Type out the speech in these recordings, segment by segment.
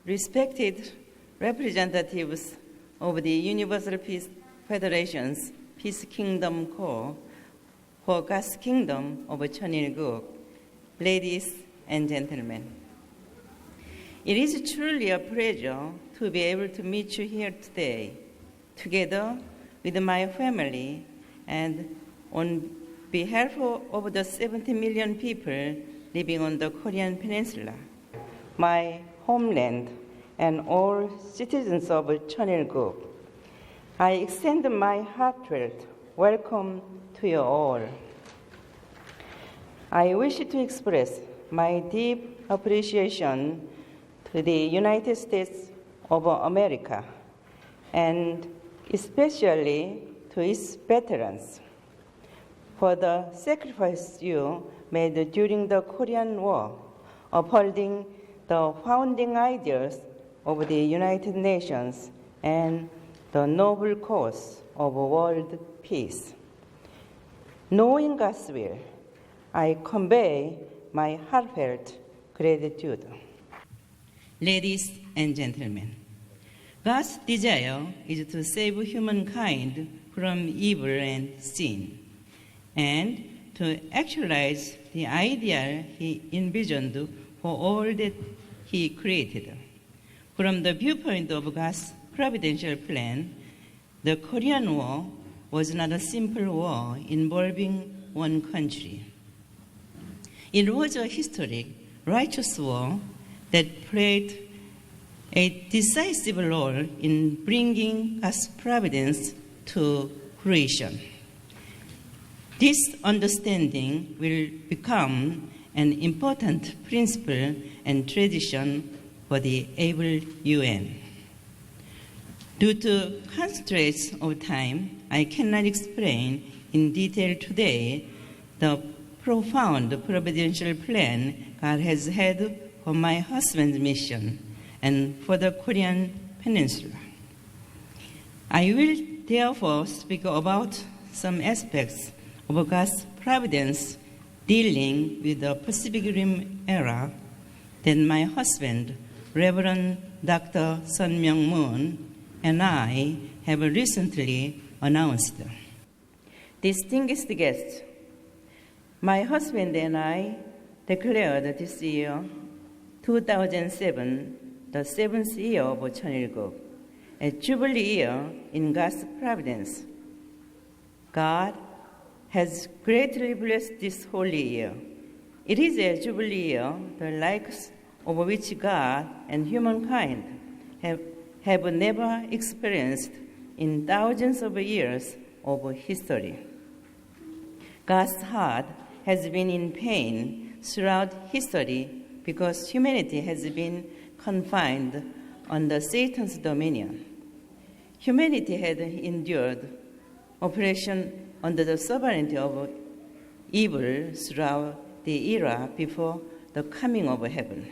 respected representatives of the Universal Peace Federation's Peace Kingdom Corps for God's Kingdom of Cheonilguk, ladies and gentlemen. It is truly a pleasure to be able to meet you here today, together with my family and on behalf of the 70 million people living on the Korean Peninsula, my homeland, and all citizens of Cheonilguk. I extend my heartfelt welcome to you all. I wish to express my deep appreciation to the United States of America, and especially to its veterans, for the sacrifice you made during the Korean War, upholding the founding ideals of the United Nations and the noble cause of world peace. Knowing God's will, I convey my heartfelt gratitude. Ladies and gentlemen, God's desire is to save humankind from evil and sin, and to actualize the ideal He envisioned for all that He created. From the viewpoint of God's providential plan, the Korean War was not a simple war involving one country. It was a historic, righteous war that played a decisive role in bringing God's providence to fruition. This understanding will become an important principle and tradition for the able UN. Due to constraints of time, I cannot explain in detail today the profound providential plan God has had for my husband's mission and for the Korean Peninsula. I will therefore speak about some aspects of God's providence dealing with the Pacific Rim era that my husband, Reverend Dr. Sun Myung Moon, and I have recently announced. Distinguished guests, my husband and I declared this year, 2007, the seventh year of Cheonilguk, a jubilee year in God's providence. God has greatly blessed this holy year. It is a jubilee year, the likes of which God and humankind have never experienced in thousands of years of history. God's heart has been in pain throughout history because humanity has been confined under Satan's dominion. Humanity had endured oppression under the sovereignty of evil throughout the era before the coming of heaven.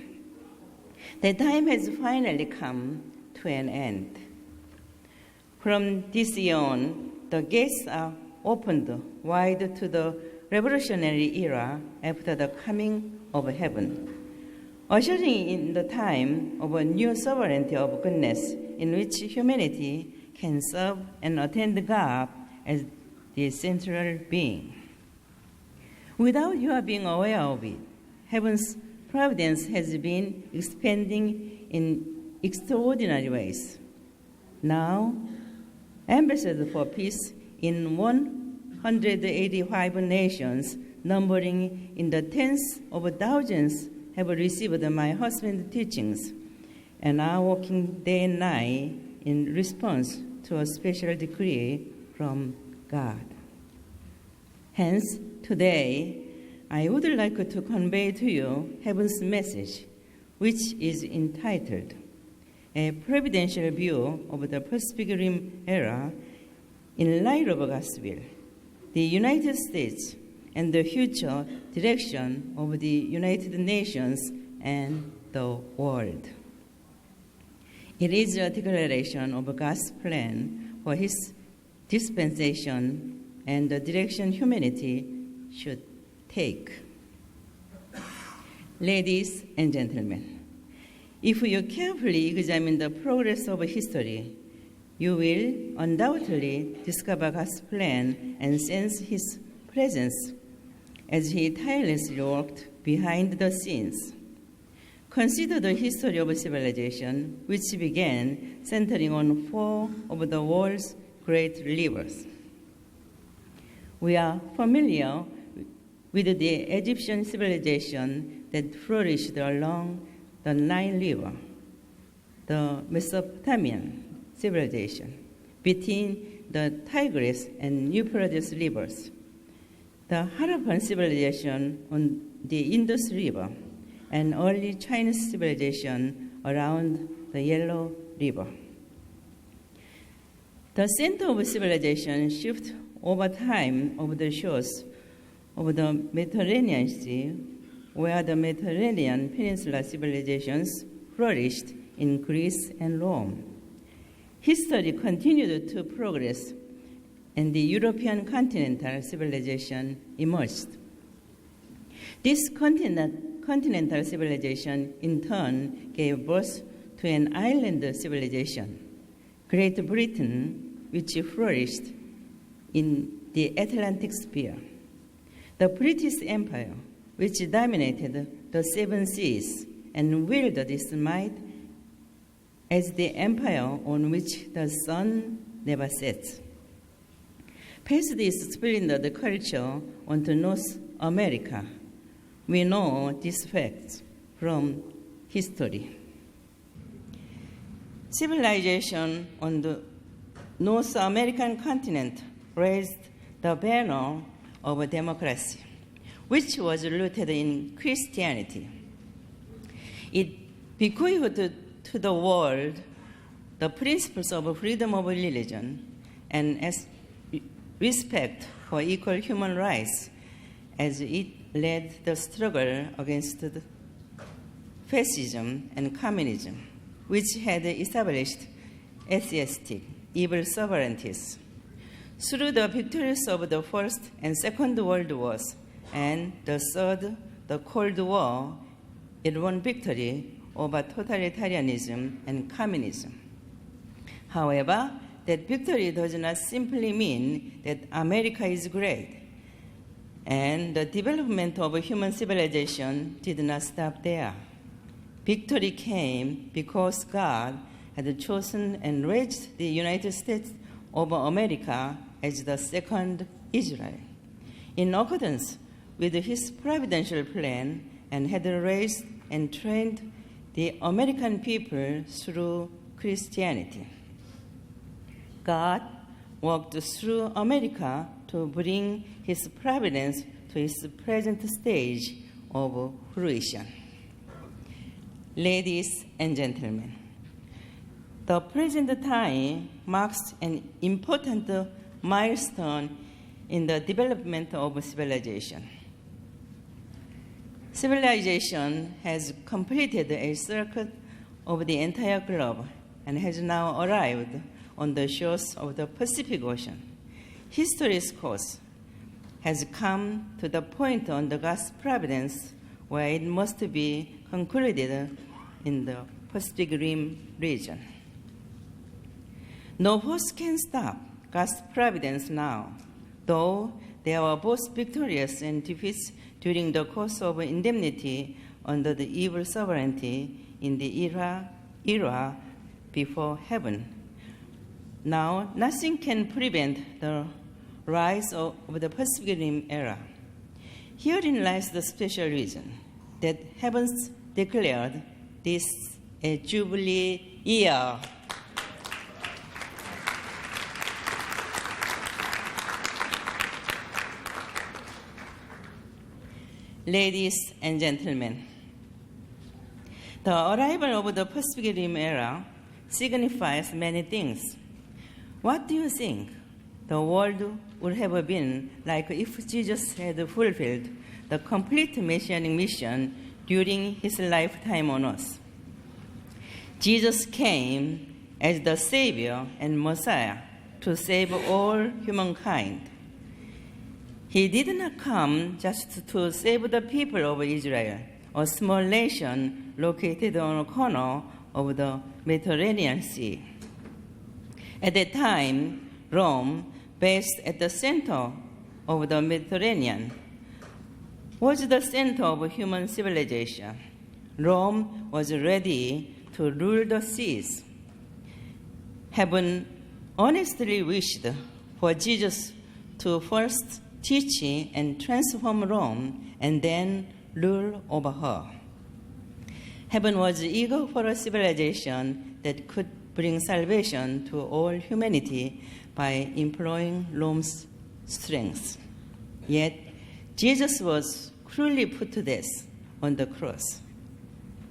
The time has finally come to an end. From this year on, the gates are opened wide to the revolutionary era after the coming of heaven, ushering in the time of a new sovereignty of goodness in which humanity can serve and attend God as the central being. Without your being aware of it, heaven's providence has been expanding in extraordinary ways. Now, ambassadors for peace in 185 nations, numbering in the tens of thousands, have received my husband's teachings and are working day and night in response to a special decree from God. Hence, today, I would like to convey to you Heaven's message, which is entitled, A Providential View of the Pacific Rim Era in Light of God's Will, the United States, and the future direction of the United Nations and the world. It is a declaration of God's plan for His dispensation and the direction humanity should take. Ladies and gentlemen, If you carefully examine the progress of history, you will undoubtedly discover God's plan and sense His presence as He tirelessly worked behind the scenes. Consider the history of civilization, which began centering on 4 of the world's great rivers. We are familiar with the Egyptian civilization that flourished along the Nile River, the Mesopotamian civilization between the Tigris and Euphrates rivers, the Harappan civilization on the Indus River, and early Chinese civilization around the Yellow River. The center of civilization shifted over time over the shores of the Mediterranean Sea, where the Mediterranean Peninsula civilizations flourished in Greece and Rome. History continued to progress, and the European continental civilization emerged. This continental civilization, in turn, gave birth to an island civilization, Great Britain, which flourished in the Atlantic sphere. The British Empire, which dominated the 7 seas and wielded its might as the empire on which the sun never sets. Past this splendid culture onto North America. We know these facts from history. Civilization on the North American continent raised the banner of democracy, which was rooted in Christianity. It bequeathed to the world the principles of freedom of religion and respect for equal human rights as it led the struggle against fascism and communism, which had established atheistic, evil sovereignties. Through the victories of the First and Second World Wars and the Third, the Cold War, it won victory over totalitarianism and communism. However, that victory does not simply mean that America is great. And the development of human civilization did not stop there. Victory came because God had chosen and raised the United States of America as the second Israel, in accordance with His providential plan, and had raised and trained the American people through Christianity. God walked through America to bring His providence to its present stage of fruition. Ladies and gentlemen, the present time marks an important milestone in the development of civilization. Civilization has completed a circuit of the entire globe and has now arrived on the shores of the Pacific Ocean. History's course has come to the point on the God's providence where it must be concluded in the Pacific Rim region. No force can stop God's providence now, though there were both victorious and defeats during the course of indemnity under the evil sovereignty in the era before heaven. Now, nothing can prevent the rise of the Pacific Rim era. Herein lies the special reason that heavens declared this a Jubilee year. Ladies and gentlemen, the arrival of the Pacific Rim era signifies many things. What do you think the world would have been like if Jesus had fulfilled the complete messianic mission during his lifetime on earth? Jesus came as the Savior and Messiah to save all humankind. He did not come just to save the people of Israel, a small nation located on a corner of the Mediterranean Sea. At that time, Rome, based at the center of the Mediterranean, was the center of human civilization. Rome was ready to rule the seas. Heaven honestly wished for Jesus to first teach and transform Rome and then rule over her. Heaven was eager for a civilization that could bring salvation to all humanity by employing Rome's strength. Yet, Jesus was cruelly put to death on the cross,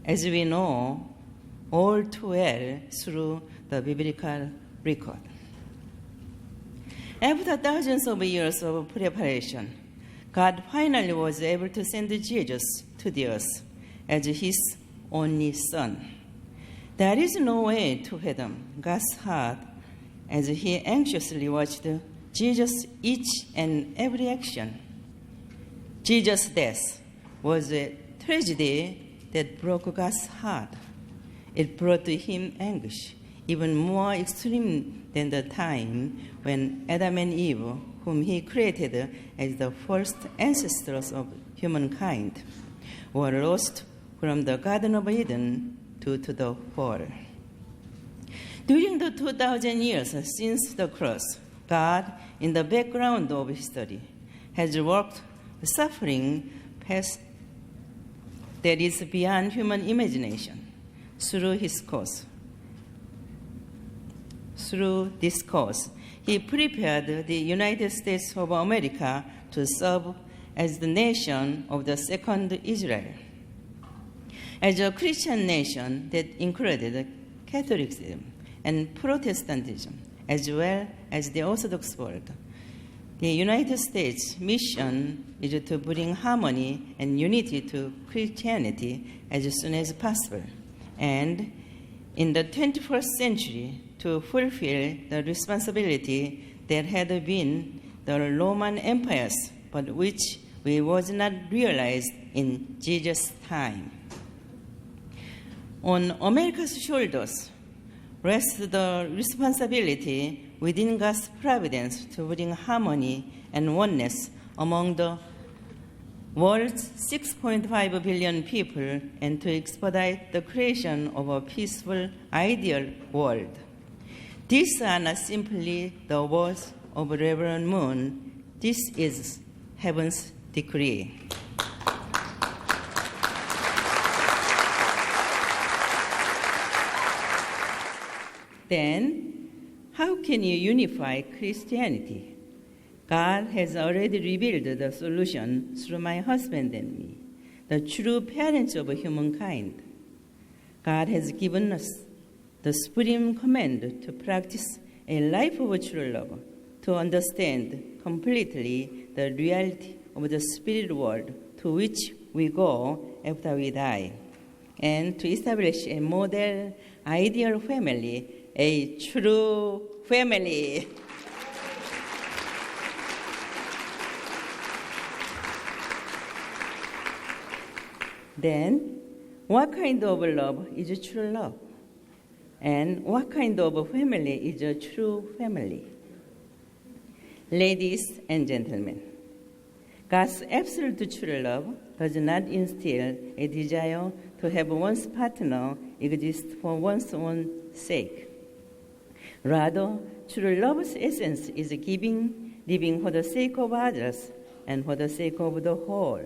as we know all too well through the biblical record. After thousands of years of preparation, God finally was able to send Jesus to the earth as his only Son. There is no way to fathom God's heart as he anxiously watched Jesus' each and every action. Jesus' death was a tragedy that broke God's heart. It brought to him anguish, even more extreme than the time when Adam and Eve, whom he created as the first ancestors of humankind, were lost from the Garden of Eden due to the fall. During the 2,000 years since the cross, God, in the background of history, has worked suffering past that is beyond human imagination through his cause. Through this cause, he prepared the United States of America to serve as the nation of the second Israel. As a Christian nation that included Catholicism and Protestantism, as well as the Orthodox world, the United States' mission is to bring harmony and unity to Christianity as soon as possible, and in the 21st century to fulfill the responsibility that had been the Roman Empire's, but which was not realized in Jesus' time. On America's shoulders rests the responsibility within God's providence to bring harmony and oneness among the world's 6.5 billion people and to expedite the creation of a peaceful, ideal world. These are not simply the words of Reverend Moon. This is heaven's decree. Then, how can you unify Christianity? God has already revealed the solution through my husband and me, the true parents of humankind. God has given us the supreme command to practice a life of true love, to understand completely the reality of the spirit world to which we go after we die, and to establish a model, ideal family, a true family. Then, what kind of love is true love? And what kind of family is a true family? Ladies and gentlemen, God's absolute true love does not instill a desire to have one's partner exist for one's own sake. Rather, true love's essence is giving, living for the sake of others and for the sake of the whole.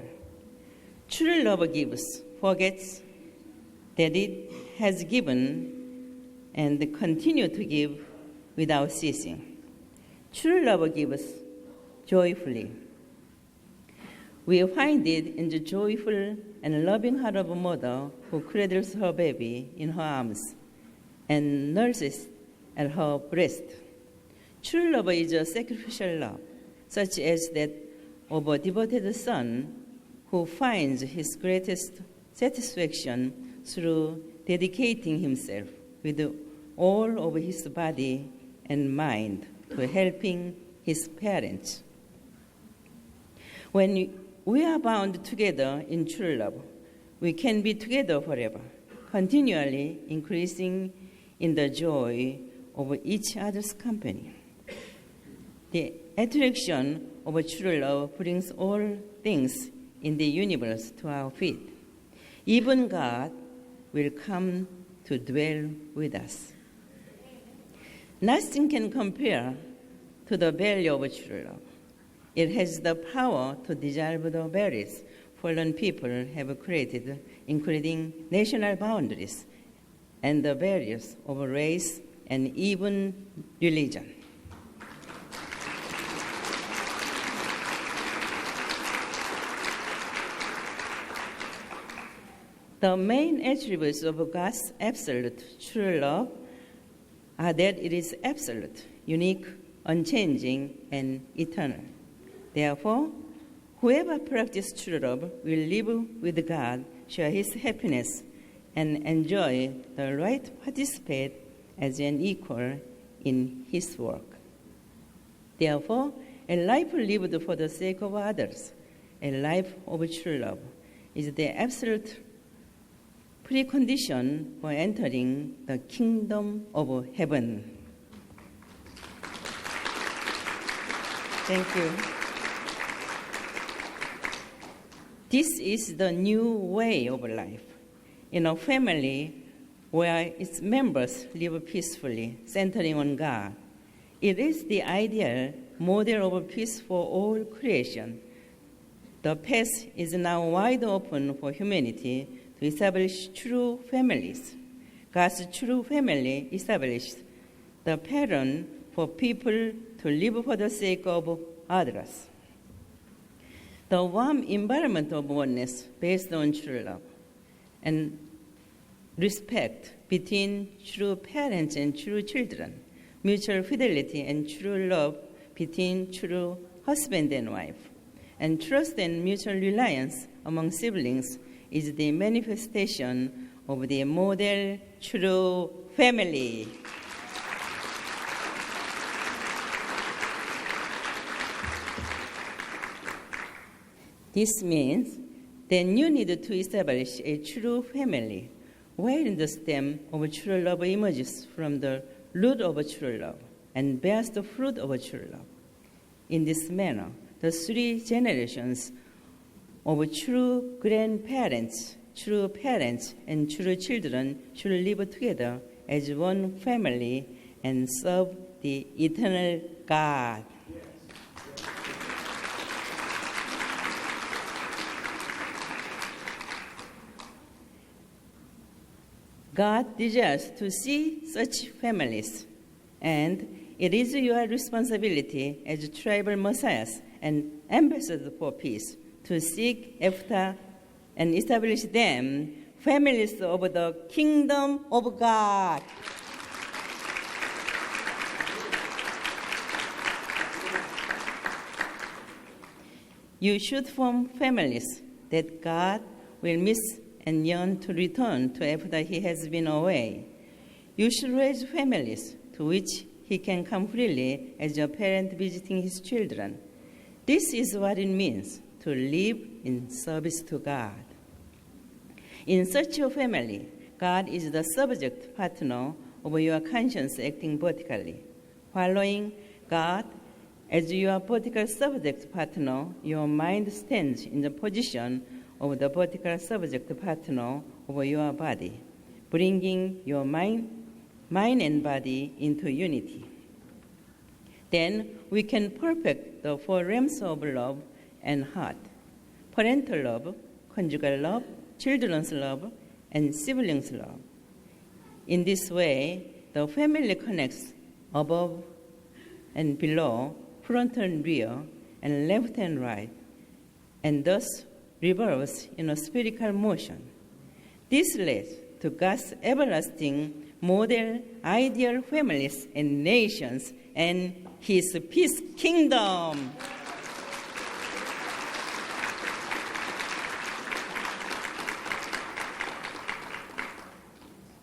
True love gives, forgets that it has given, and continue to give without ceasing. True love gives joyfully. We find it in the joyful and loving heart of a mother who cradles her baby in her arms and nurses at her breast. True love is a sacrificial love, such as that of a devoted son who finds his greatest satisfaction through dedicating himself with all of his body and mind to helping his parents. When we are bound together in true love, we can be together forever, continually increasing in the joy of each other's company. The attraction of true love brings all things in the universe to our feet. Even God will come to dwell with us. Nothing can compare to the value of true love. It has the power to dissolve the barriers fallen people have created, including national boundaries and the barriers of race and even religion. The main attributes of God's absolute true love are that it is absolute, unique, unchanging, and eternal. Therefore, whoever practices true love will live with God, share His happiness, and enjoy the right to participate as an equal in His work. Therefore, a life lived for the sake of others, a life of true love, is the absolute precondition for entering the kingdom of heaven. Thank you. This is the new way of life. In a family where its members live peacefully, centering on God, it is the ideal model of peace for all creation. The path is now wide open for humanity to establish true families. God's true family established the pattern for people to live for the sake of others. The warm environment of oneness based on true love and respect between true parents and true children, mutual fidelity and true love between true husband and wife, and trust and mutual reliance among siblings is the manifestation of the model true family. This means that you need to establish a true family wherein the stem of true love emerges from the root of true love and bears the fruit of true love. In this manner, the three generations of true grandparents, true parents, and true children should live together as one family and serve the eternal God. God desires to see such families, and it is your responsibility as tribal messiahs and ambassadors for peace to seek after and establish them families of the kingdom of God. You should form families that God will miss and yearn to return to after He has been away. You should raise families to which He can come freely as a parent visiting His children. This is what it means to live in service to God. In such a family, God is the subject partner of your conscience acting vertically. Following God as your vertical subject partner, your mind stands in the position of the vertical subject partner of your body, bringing your mind and body into unity. Then we can perfect the four realms of love and heart: parental love, conjugal love, children's love, and siblings' love. In this way, the family connects above and below, front and rear, and left and right, and thus revolves in a spherical motion. This leads to God's everlasting model, ideal families and nations, and His peace kingdom.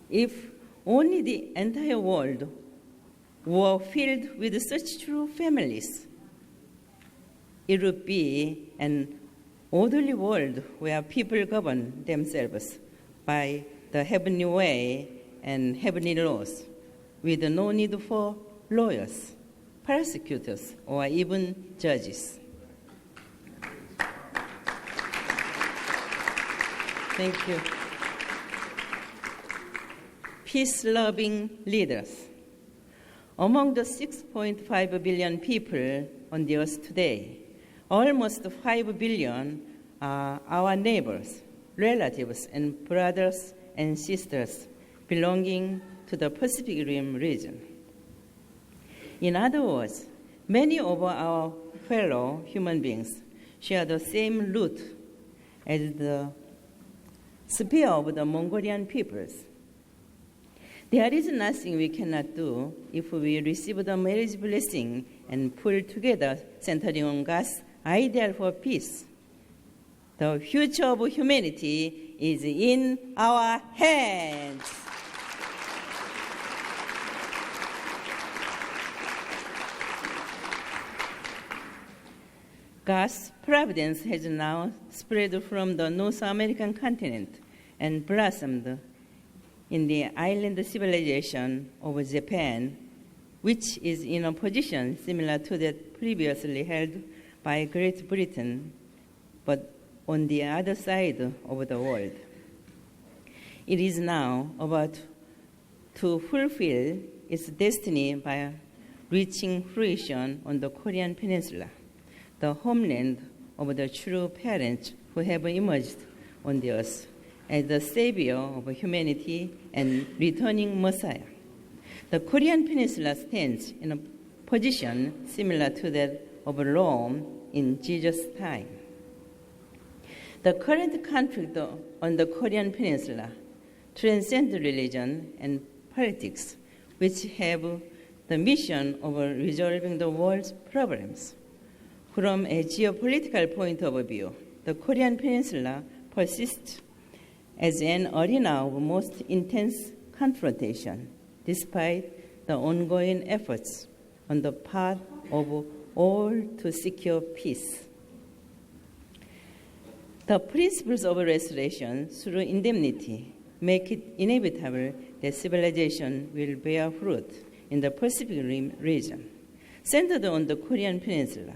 If only the entire world were filled with such true families, it would be an orderly world where people govern themselves by the heavenly way and heavenly laws, with no need for lawyers, prosecutors, or even judges. Thank you. Peace-loving leaders. Among the 6.5 billion people on the earth today, almost 5 billion are our neighbors, relatives, and brothers and sisters belonging to the Pacific Rim region. In other words, many of our fellow human beings share the same root as the spear of the Mongolian peoples. There is nothing we cannot do if we receive the marriage blessing and pull together centering on God's ideal for peace. The future of humanity is in our hands. God's providence has now spread from the North American continent and blossomed in the island civilization of Japan, which is in a position similar to that previously held by Great Britain, but on the other side of the world. It is now about to fulfill its destiny by reaching fruition on the Korean Peninsula, the homeland of the true parents who have emerged on the earth as the savior of humanity and returning Messiah. The Korean Peninsula stands in a position similar to that of Rome in Jesus' time. The current conflict on the Korean Peninsula transcends religion and politics, which have the mission of resolving the world's problems. From a geopolitical point of view, the Korean Peninsula persists as an arena of most intense confrontation, despite the ongoing efforts on the part of all to secure peace. The principles of restoration through indemnity make it inevitable that civilization will bear fruit in the Pacific Rim region, centered on the Korean Peninsula.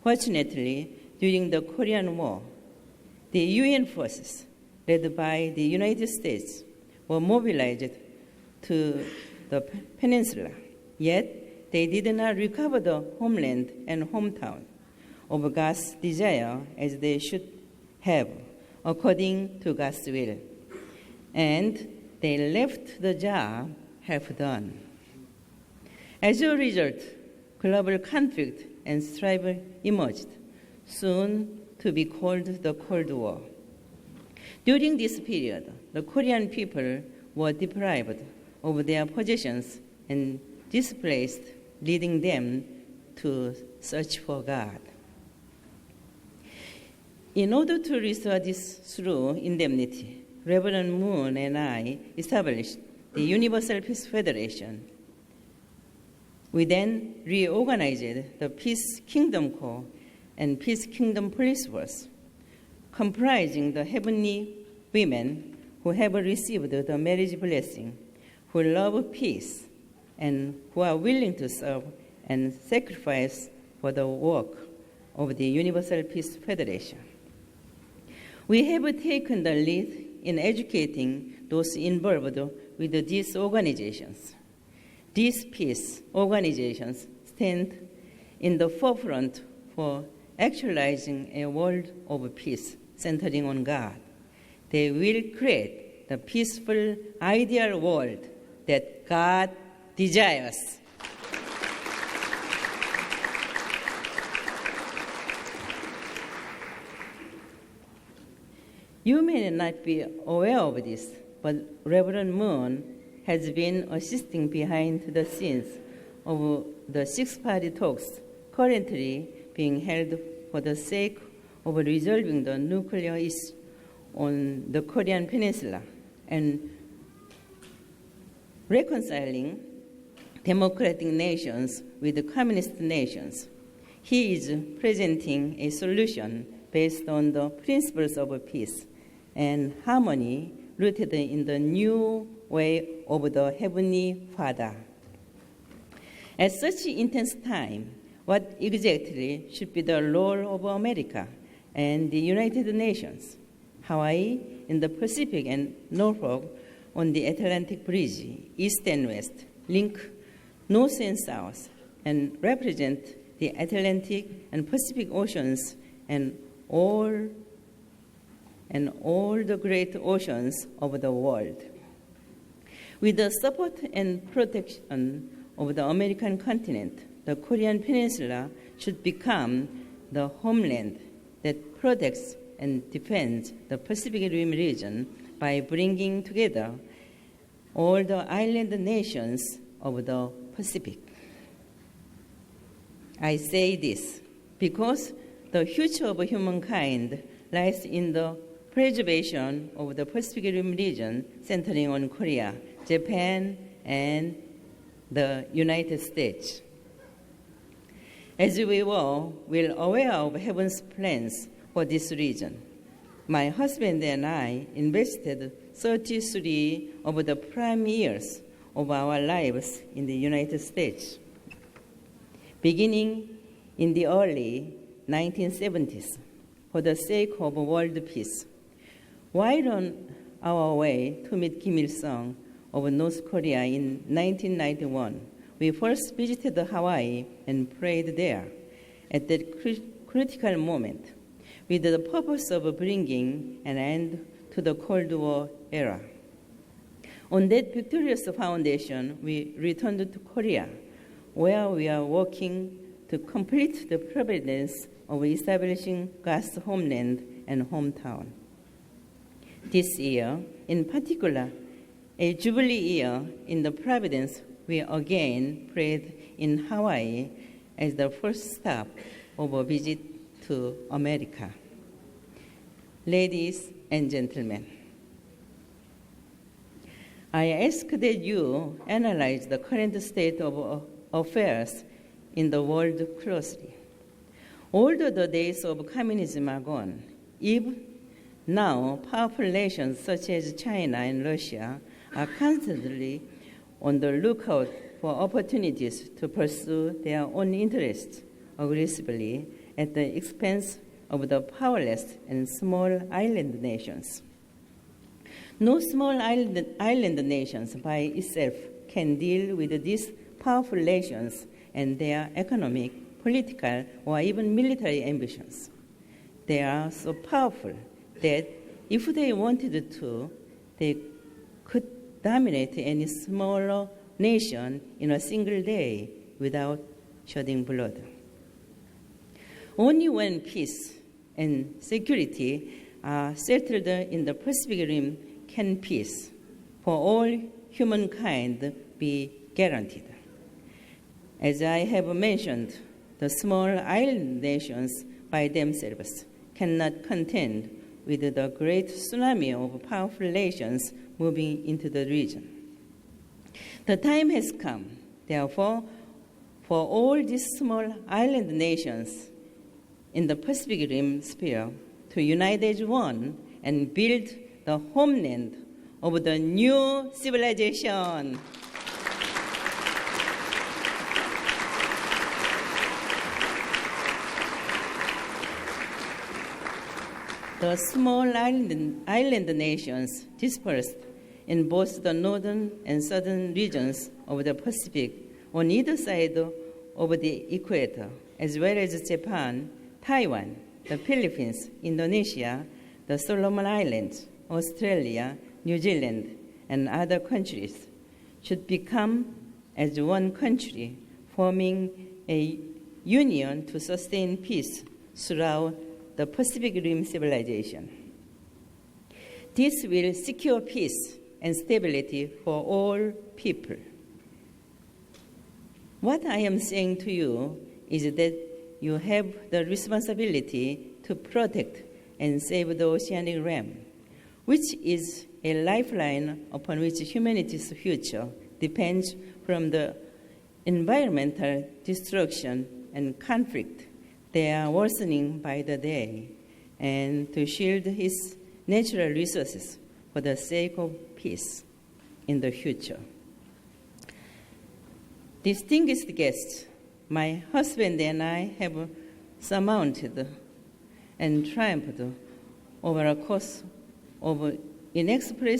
Fortunately, during the Korean War, the UN forces, led by the United States, were mobilized to the peninsula, yet they did not recover the homeland and hometown of God's desire as they should have, according to God's will. And they left the job half done. As a result, global conflict and strife emerged, soon to be called the Cold War. During this period, the Korean people were deprived of their possessions and displaced, leading them to search for God. In order to restore this through indemnity, Reverend Moon and I established the Universal Peace Federation. We then reorganized the Peace Kingdom Corps and Peace Kingdom Police Force, comprising the heavenly women who have received the marriage blessing, who love peace, and who are willing to serve and sacrifice for the work of the Universal Peace Federation. We have taken the lead in educating those involved with these organizations. These peace organizations stand in the forefront for actualizing a world of peace centering on God. They will create the peaceful, ideal world that God desires. You may not be aware of this, but Reverend Moon has been assisting behind the scenes of the six-party talks currently being held for the sake of resolving the nuclear issue on the Korean Peninsula and reconciling democratic nations with communist nations. He is presenting a solution based on the principles of peace and harmony rooted in the new way of the Heavenly Father. At such intense time, what exactly should be the role of America and the United Nations, Hawaii in the Pacific and Norfolk on the Atlantic Bridge, east and west, link north and south, and represent the Atlantic and Pacific Oceans and all the great oceans of the world. With the support and protection of the American continent, the Korean Peninsula should become the homeland that protects and defends the Pacific Rim region by bringing together all the island nations of the Pacific. I say this because the future of humankind lies in the preservation of the Pacific Rim region, centering on Korea, Japan, and the United States. As we were well aware of heaven's plans for this region, my husband and I invested 33 of the prime years of our lives in the United States, beginning in the early 1970s for the sake of world peace. While on our way to meet Kim Il-sung of North Korea in 1991, we first visited Hawaii and prayed there at that critical moment with the purpose of bringing an end to the Cold War era. On that victorious foundation, we returned to Korea, where we are working to complete the providence of establishing God's homeland and hometown. This year, in particular, a Jubilee year in the Providence, we again prayed in Hawaii as the first stop of a visit to America. Ladies and gentlemen, I ask that you analyze the current state of affairs in the world closely. Although the days of communism are gone, even now powerful nations such as China and Russia are constantly on the lookout for opportunities to pursue their own interests aggressively at the expense of the powerless and small island nations. No small island nations by itself can deal with these powerful nations and their economic, political, or even military ambitions. They are so powerful that if they wanted to, they could dominate any smaller nation in a single day without shedding blood. Only when peace and security are settled in the Pacific Rim can peace for all humankind be guaranteed. As I have mentioned, the small island nations by themselves cannot contend with the great tsunami of powerful nations moving into the region. The time has come, therefore, for all these small island nations in the Pacific Rim sphere to unite as one and build the homeland of the new civilization. The small island nations dispersed in both the northern and southern regions of the Pacific on either side of the equator, as well as Japan, Taiwan, the Philippines, Indonesia, the Solomon Islands, Australia, New Zealand, and other countries, should become as one country, forming a union to sustain peace throughout the Pacific Rim civilization. This will secure peace and stability for all people. What I am saying to you is that you have the responsibility to protect and save the oceanic realm, which is a lifeline upon which humanity's future depends from the environmental destruction and conflict. They are worsening by the day. and to shield his natural resources for the sake of peace in the future. Distinguished guests, my husband and I have surmounted and triumphed over a course of inexpressible